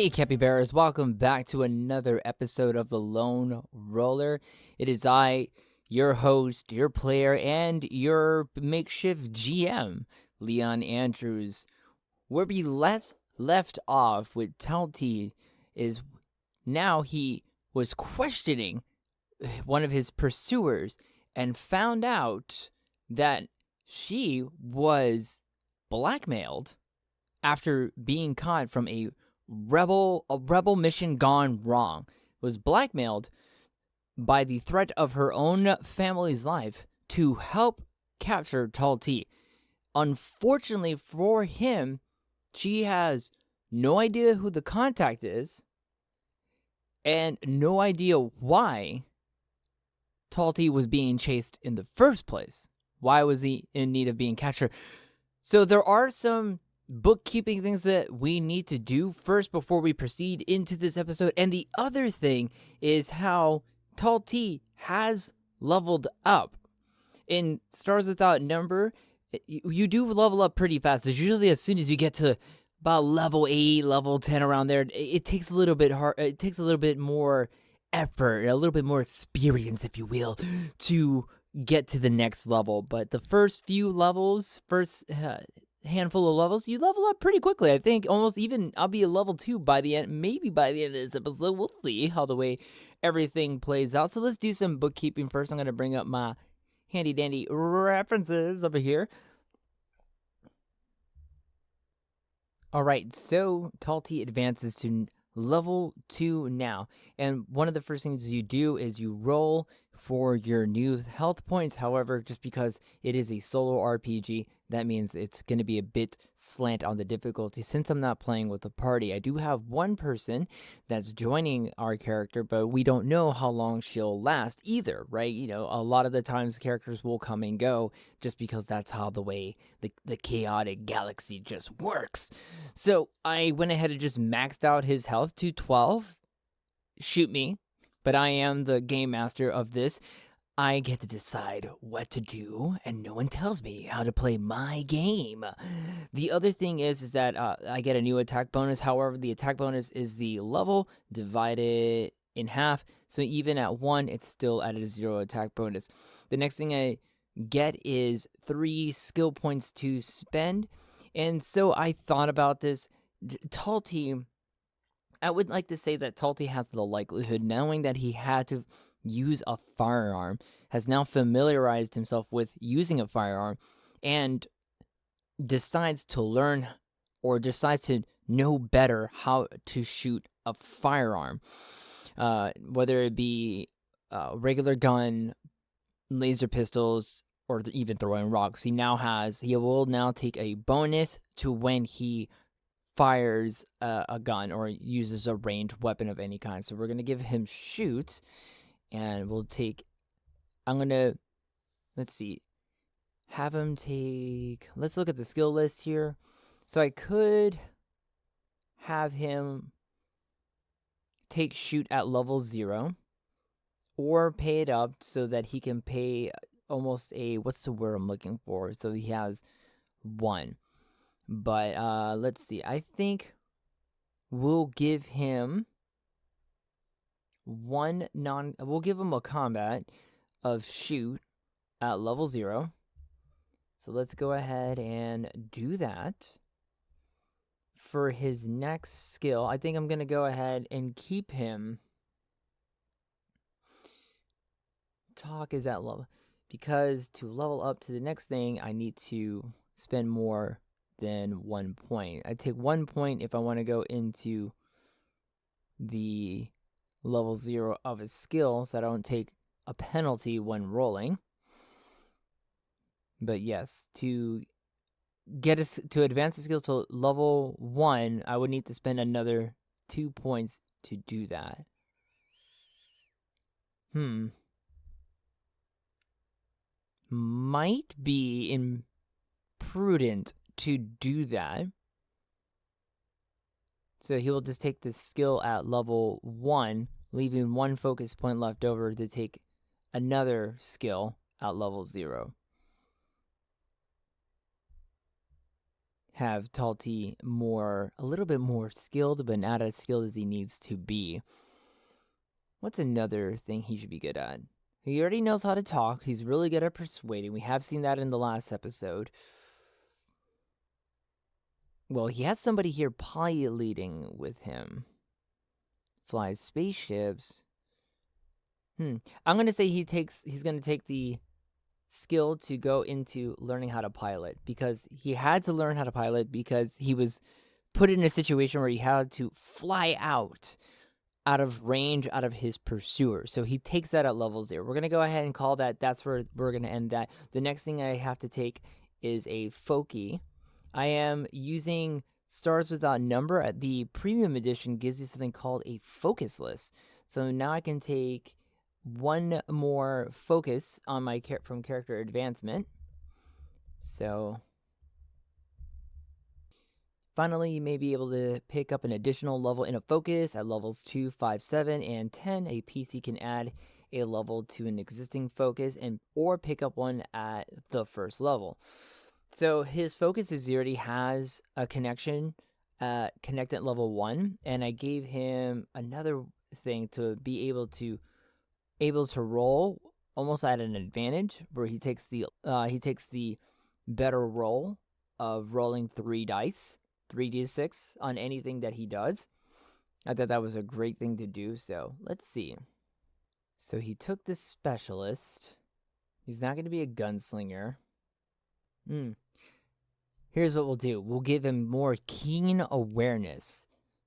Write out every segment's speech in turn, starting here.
Hey, capybaras, welcome back to another episode of The Lone Roller. It is I, your host, your player, and your makeshift GM, Leon Andrews. Where we left off with Talti is now he was questioning one of his pursuers and found out that she was blackmailed after being caught from a rebel mission gone wrong. Was blackmailed by the threat of her own family's life to help capture Talti. Unfortunately for him, she has no idea who the contact is and no idea why Talti was being chased in the first place. Why was he in need of being captured? So there are some bookkeeping things that we need to do first before we proceed into this episode. And the other thing is how Talti has leveled up. In Stars Without Number, you do level up pretty fast. It's usually as soon as you get to about level 8, level 10 around there, it takes a little bit hard. It takes a little bit more effort, a little bit more experience, if you will, to get to the next level. But the first few levels, handful of levels, you level up pretty quickly. I think almost even I'll be a level 2 by the end, maybe by the end of this episode. We'll see how the way everything plays out. So let's do some bookkeeping first. I'm going to bring up my handy dandy references over here. All right, so Talti advances to level 2 now. And one of the first things you do is you roll for your new health points. However, just because it is a solo RPG, that means it's going to be a bit slant on the difficulty. Since I'm not playing with a party, I do have one person that's joining our character, but we don't know how long she'll last either, right? You know, a lot of the times characters will come and go just because that's how the way the chaotic galaxy just works. So I went ahead and just maxed out his health to 12. Shoot me. But I am the game master of this. I get to decide what to do, and no one tells me how to play my game. The other thing is that I get a new attack bonus. However, the attack bonus is the level divided in half. So even at 1, it's still at a 0 attack bonus. The next thing I get is 3 skill points to spend. And so I thought about this. Talti, I would like to say that Talti has the likelihood, knowing that he had to use a firearm, has now familiarized himself with using a firearm, and decides to learn or decides to know better how to shoot a firearm. Whether it be regular gun, laser pistols, or even throwing rocks. He will now take a bonus to when he fires a gun or uses a ranged weapon of any kind. So we're going to give him shoot, and have him take, let's look at the skill list here. So I could have him take shoot at level 0 or pay it up so that he can pay almost what's the word I'm looking for? So he has 1. But let's see. I think we'll give him we'll give him a combat of shoot at level 0. So let's go ahead and do that. For his next skill, I think I'm going to go ahead and keep him. Talk is at level, because to level up to the next thing, I need to spend more than 1 point. I take 1 point if I want to go into the level 0 of a skill, so I don't take a penalty when rolling. But yes, to advance the skill to level 1, I would need to spend another 2 points to do that. Might be imprudent to do that. So he will just take this skill at level 1, leaving 1 focus point left over to take another skill at level 0. have Talti a little bit more skilled, but not as skilled as he needs to be. What's another thing he should be good at? He already knows how to talk. He's really good at persuading. We have seen that in the last episode. Well, he has somebody here piloting with him. Flies spaceships. I'm going to say he's going to take the skill to go into learning how to pilot, because he had to learn how to pilot because he was put in a situation where he had to fly out of range, out of his pursuer. So he takes that at level 0. We're going to go ahead and call that. That's where we're going to end that. The next thing I have to take is a Foki. I am using Stars Without Number. The premium edition gives you something called a focus list. So now I can take one more focus on my from character advancement. So finally, you may be able to pick up an additional level in a focus at levels 2, 5, 7, and 10. A PC can add a level to an existing focus or pick up one at the first level. So his focus is he already has a connection connect at level 1, and I gave him another thing to be able to roll almost at an advantage, where he takes the better roll of rolling 3d6 on anything that he does. I thought that was a great thing to do. So let's see. So he took the specialist. He's not going to be a gunslinger. Here's what we'll do. We'll give him more keen awareness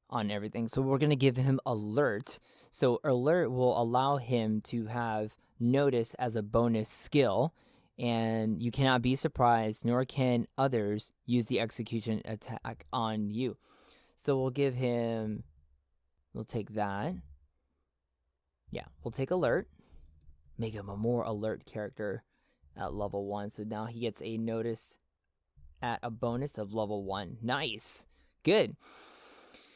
on everything. So we're going to give him alert. So alert will allow him to have notice as a bonus skill, and you cannot be surprised, nor can others use the execution attack on you. So we'll take that. Yeah, we'll take alert. Make him a more alert character at level 1. So now he gets a notice at a bonus of level 1. Nice. Good.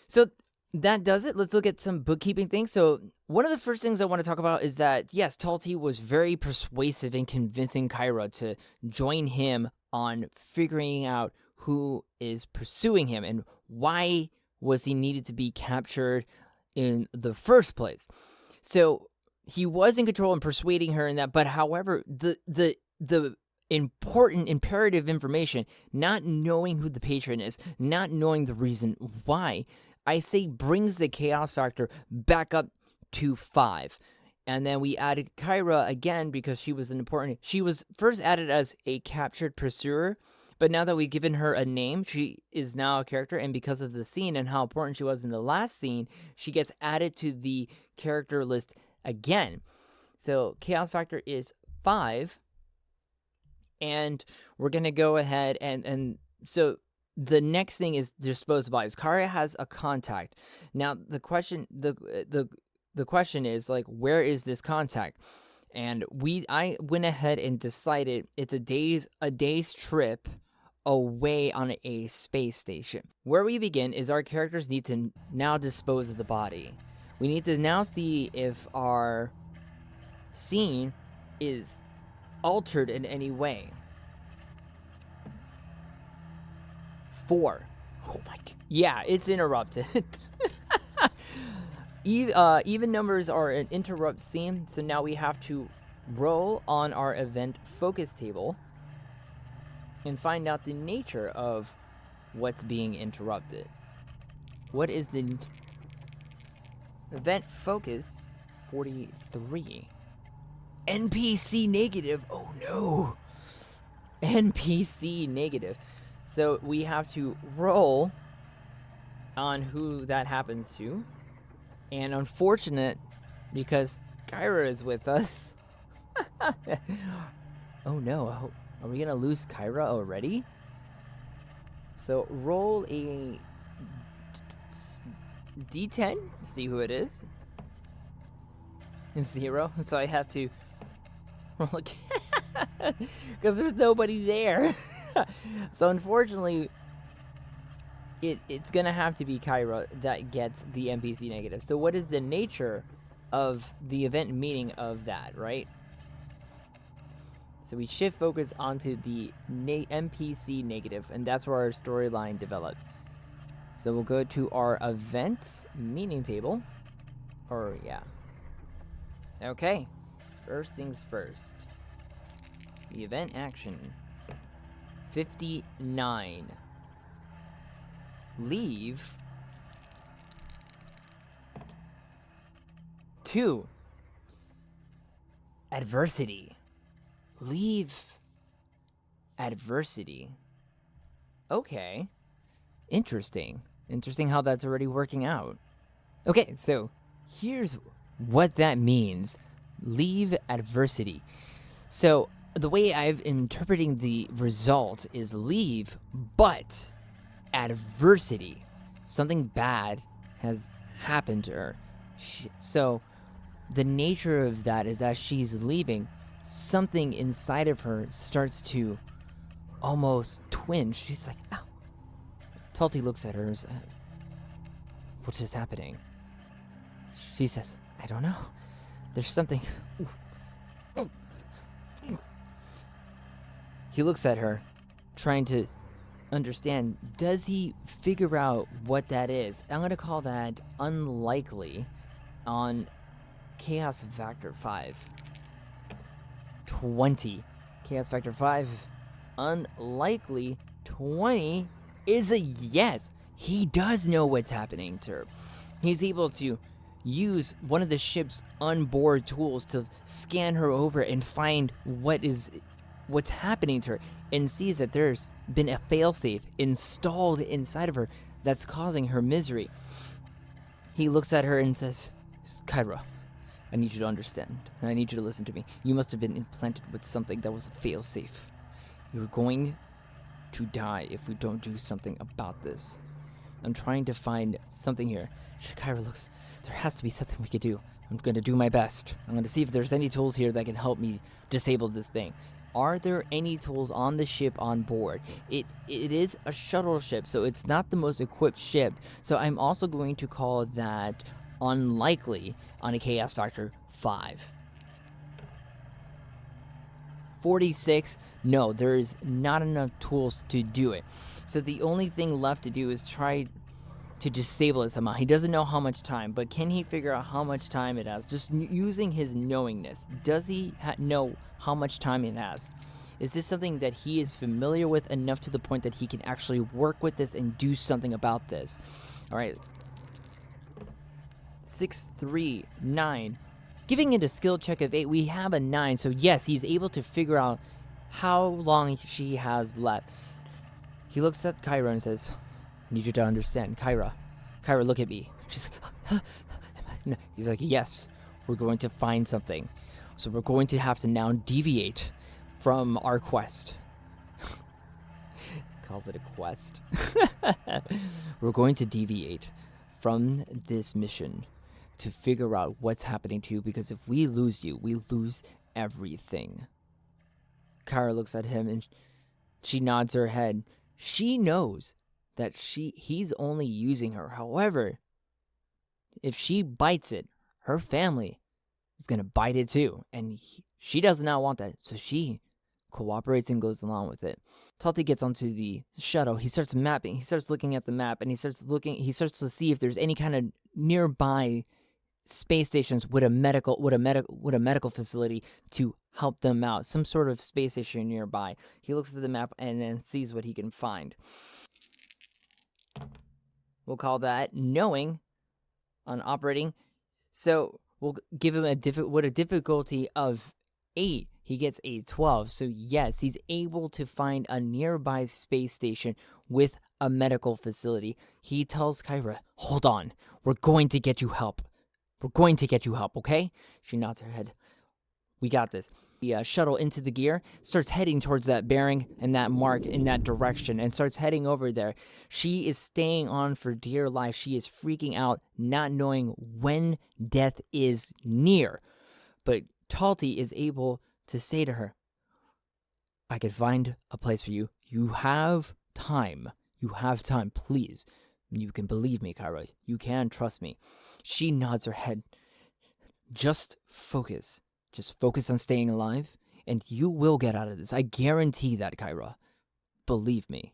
So that does it. Let's look at some bookkeeping things. So one of the first things I want to talk about is that, yes, Talti was very persuasive in convincing Khayrha to join him on figuring out who is pursuing him and why was he needed to be captured in the first place. So he was in control and persuading her in that, but however, the important imperative information, not knowing who the patron is, not knowing the reason why, I say brings the chaos factor back up to 5. And then we added Khayrha again because she was first added as a captured pursuer, but now that we've given her a name, she is now a character, and because of the scene and how important she was in the last scene, she gets added to the character list again. So chaos factor is 5. And we're going to go ahead and so the next thing is dispose by. Khayrha has a contact. Now the question is, like, where is this contact? And I went ahead and decided it's a day's trip away on a space station. Where we begin is our characters need to now dispose of the body. We need to now see if our scene is altered in any way. 4. Oh my god. Yeah, it's interrupted. Even numbers are an interrupt scene, so now we have to roll on our event focus table and find out the nature of what's being interrupted. What is the event focus? 43. NPC negative. Oh no. NPC negative. So we have to roll on who that happens to. And unfortunate, because Khayrha is with us. Oh no. Are we going to lose Khayrha already? So roll a D10. See who it is. 0. So I have to roll again. Because there's nobody there. So unfortunately, it's going to have to be Khayrha that gets the NPC negative. So what is the nature of the event meaning of that, right? So we shift focus onto the NPC negative, and that's where our storyline develops. So we'll go to our event meaning table. Okay. First things first. The event action. 59. Leave. 2. Adversity. Leave adversity. Okay. Interesting how that's already working out. Okay, so here's what that means. Leave adversity. So the way I've interpreting the result is leave, but adversity. Something bad has happened to her. So the nature of that is that she's leaving. Something inside of her starts to almost twinge. She's like, ow. Talti looks at her and says, what is happening? She says, I don't know. There's something. He looks at her, trying to understand. Does he figure out what that is? I'm going to call that unlikely on Chaos Factor 5. 20. Chaos Factor 5. Unlikely. 20 is a yes. He does know what's happening to her. He's able to use one of the ship's onboard tools to scan her over and find what's happening to her, and sees that there's been a failsafe installed inside of her that's causing her misery. He looks at her and says, Khayrha, I need you to understand, and I need you to listen to me. You must have been implanted with something that was a failsafe. You're going to die if we don't do something about this. I'm trying to find something here. Khayrha looks, there has to be something we could do. I'm going to do my best. I'm going to see if there's any tools here that can help me disable this thing. Are there any tools on the ship on board? It is a shuttle ship, so it's not the most equipped ship. So I'm also going to call that unlikely on a chaos factor 5. 46. No, there's not enough tools to do it. So the only thing left to do is try to disable it somehow. He doesn't know how much time, but can he figure out how much time it has? Just using his knowingness. Does he know how much time it has? Is this something that he is familiar with enough to the point that he can actually work with this and do something about this? All right. 6, 3, 9. Giving it a skill check of 8, we have a 9. So yes, he's able to figure out how long she has left. He looks at Khayrha and says, I need you to understand. Khayrha, look at me. She's like, no. He's like, yes, we're going to find something. So we're going to have to now deviate from our quest. Calls it a quest. We're going to deviate from this mission to figure out what's happening to you, because if we lose you, we lose everything. Khayrha looks at him and she nods her head. She knows that he's only using her. However, if she bites it, her family is going to bite it too. And she does not want that. So she cooperates and goes along with it. Talti gets onto the shuttle. He starts mapping. He starts looking at the map, and he starts to see if there's any kind of nearby space stations with a medical facility to help them out. Some sort of space station nearby. He looks at the map and then sees what he can find. We'll call that knowing on operating. So we'll give him a difficulty of 8. He gets a 12. So yes, he's able to find a nearby space station with a medical facility. He tells Khayrha, hold on. We're going to get you help. Okay? She nods her head. We got this. The shuttle into the gear, starts heading towards that bearing and that mark in that direction, and starts heading over there. She is staying on for dear life. She is freaking out, not knowing when death is near. But Talti is able to say to her, I could find a place for you. You have time. Please. You can believe me, Khayrha. You can trust me. She nods her head. Just focus on staying alive, and you will get out of this. I guarantee that, Khayrha. Believe me.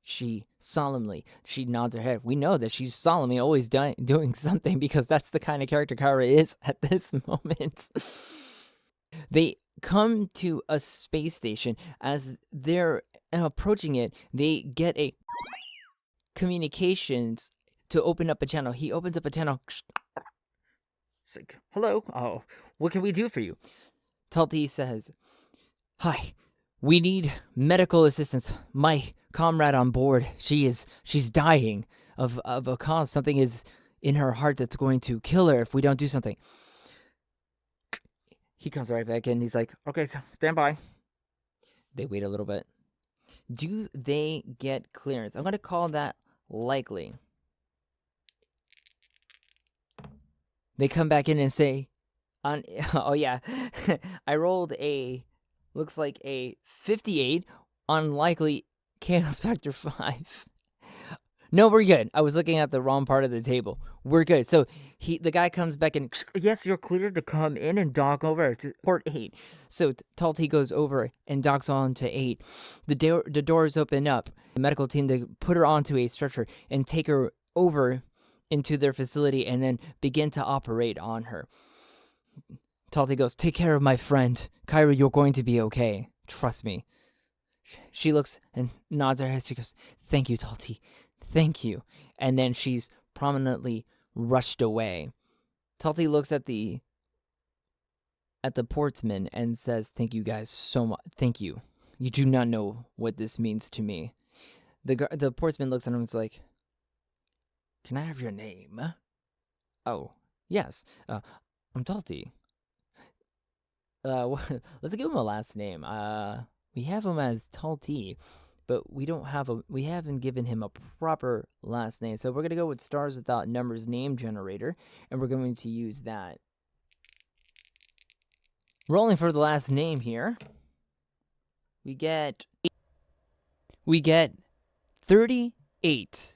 She nods her head. We know that she's solemnly always doing something because that's the kind of character Khayrha is at this moment. They come to a space station. As they're approaching it, they get a communications to open up a channel. He opens up a channel. It's like, hello, oh, what can we do for you? Talti says, hi, we need medical assistance. My comrade on board, she's dying of a cause. Something is in her heart that's going to kill her if we don't do something. He comes right back in. He's like, okay, so stand by. They wait a little bit. Do they get clearance? I'm going to call that likely. They come back in and say, oh yeah, I rolled looks like a 58, unlikely chaos factor 5. No, we're good. I was looking at the wrong part of the table. We're good. So the guy comes back and, yes, you're cleared to come in and dock over to port 8. So Talti goes over and docks on to 8. The doors open up. The medical team, they put her onto a stretcher and take her over into their facility and then begin to operate on her. Talti goes, take care of my friend. Khayrha, you're going to be okay. Trust me. She looks and nods her head. She goes, thank you, Talti. Thank you. And then she's prominently rushed away. Talti looks at the portsman and says, thank you guys so much. Thank you. You do not know what this means to me. The portsman looks at him and is like, can I have your name? Oh, yes. I'm Talti. Let's give him a last name. We have him as Talti, but we haven't given him a proper last name. So we're going to go with Stars Without Numbers name generator, and we're going to use that. Rolling for the last name here. We get 38.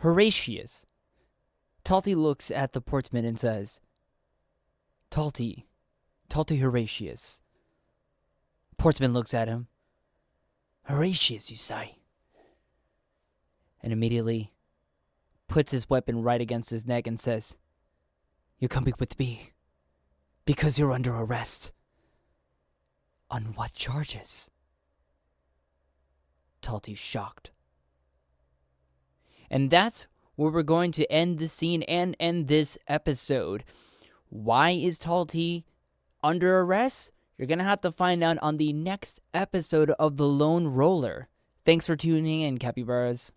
Horatius. Talti looks at the portsman and says, Talti Horatius. Portsman looks at him. Horatius, you say? And immediately puts his weapon right against his neck and says, you're coming with me because you're under arrest. On what charges? Talti's shocked. And that's where we're going to end the scene and end this episode. Why is Talti under arrest? You're going to have to find out on the next episode of The Lone Roller. Thanks for tuning in, capybaras.